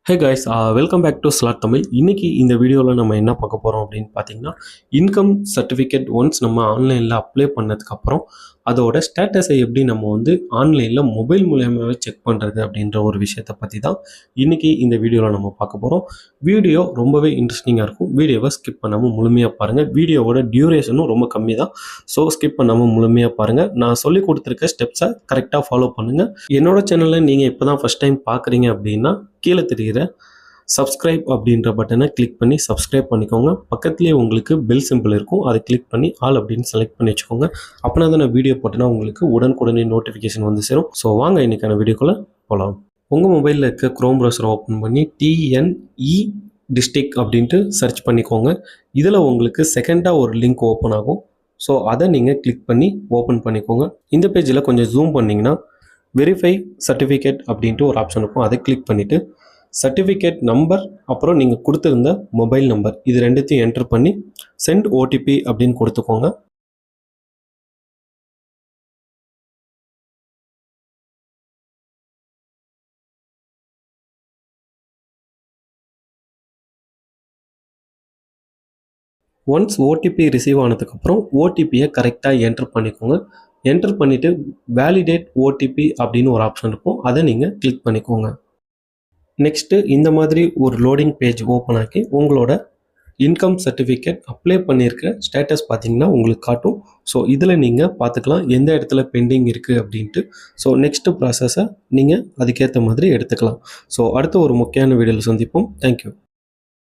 Hey guys, welcome back to slot Tamil. இன்னைக்கு இந்த வீடியோவில் நம்ம என்ன பார்க்க போகிறோம் அப்படின்னு பார்த்தீங்கன்னா, இன்கம் சர்டிஃபிகேட் ஒன்ஸ் நம்ம ஆன்லைனில் அப்ளை பண்ணதுக்கப்புறம் அதோட ஸ்டேட்டஸை எப்படி நம்ம வந்து ஆன்லைனில் மொபைல் மூலியமாகவே செக் பண்ணுறது அப்படின்ற ஒரு விஷயத்தை பற்றி தான் இன்றைக்கி இந்த வீடியோவில் நம்ம பார்க்க போகிறோம். வீடியோ ரொம்பவே இன்ட்ரெஸ்டிங்காக இருக்கும். வீடியோவை ஸ்கிப் பண்ணாமல் முழுமையாக பாருங்கள். வீடியோவோட டியூரேஷனும் ரொம்ப கம்மி தான். ஸோ ஸ்கிப் பண்ணாமல் முழுமையாக பாருங்கள். நான் சொல்லி கொடுத்துருக்க ஸ்டெப்ஸை கரெக்டாக ஃபாலோ பண்ணுங்கள். என்னோட சேனலில் நீங்கள் இப்போ தான் ஃபஸ்ட் டைம் பார்க்குறீங்க அப்படின்னா கீழே தெரிகிற சப்ஸ்கிரைப் அப்படின்ற பட்டனை கிளிக் பண்ணி சப்ஸ்கிரைப் பண்ணிக்கோங்க. பக்கத்துலேயே உங்களுக்கு பெல் சிம்பிள் இருக்கும், அதை கிளிக் பண்ணி ஆல் அப்படின்னு செலக்ட் பண்ணி வச்சுக்கோங்க. அப்படின்னா தான் நான் வீடியோ போட்டேன்னா உங்களுக்கு உடனுக்குடனே நோட்டிஃபிகேஷன் வந்து சேரும். ஸோ வாங்க இன்றைக்கான வீடியோக்குள்ளே போகலாம். உங்கள் மொபைலில் இருக்க க்ரோம் ப்ரௌசரை ஓப்பன் பண்ணி TNE டிஸ்ட்ரிக்ட் அப்படின்ட்டு சர்ச் பண்ணிக்கோங்க. இதில் உங்களுக்கு செகண்டாக ஒரு லிங்க் ஓப்பன் ஆகும். ஸோ அதை நீங்கள் கிளிக் பண்ணி ஓப்பன் பண்ணிக்கோங்க. இந்த பேஜில் கொஞ்சம் ஜூம் பண்ணிங்கன்னா வெரிஃபை சர்டிஃபிகேட் அப்படின்ட்டு ஒரு ஆப்ஷன் இருக்கும். அதை கிளிக் பண்ணிவிட்டு சர்டிஃபிகேட் நம்பர் அப்புறம் நீங்கள் கொடுத்துருந்த மொபைல் நம்பர் இது ரெண்டுத்தையும் என்டர் பண்ணி சென்ட் OTP அப்படின்னு கொடுத்துக்கோங்க. ஒன்ஸ் OTP ரிசீவ் ஆனதுக்கப்புறம் OTPயை கரெக்டாக என்டர் பண்ணிக்கோங்க. என்டர் பண்ணிவிட்டு வேலிடேட் OTP அப்படின்னு ஒரு ஆப்ஷன் இருக்கும், அதை நீங்கள் கிளிக் பண்ணிக்கோங்க. நெக்ஸ்ட்டு இந்த மாதிரி ஒரு லோடிங் பேஜ் ஓப்பன் ஆக்கி உங்களோட இன்கம் சர்டிஃபிகேட் அப்ளை பண்ணியிருக்க ஸ்டேட்டஸ் பார்த்தீங்கன்னா உங்களுக்கு காட்டும். ஸோ இதில் நீங்கள் பார்த்துக்கலாம் எந்த இடத்துல பெண்டிங் இருக்குது அப்படின்ட்டு. ஸோ நெக்ஸ்ட்டு ப்ராசஸை நீங்கள் அதுக்கேற்ற மாதிரி எடுத்துக்கலாம். ஸோ அடுத்த ஒரு முக்கியமான வீடியோவில் சந்திப்போம். தேங்க்யூ.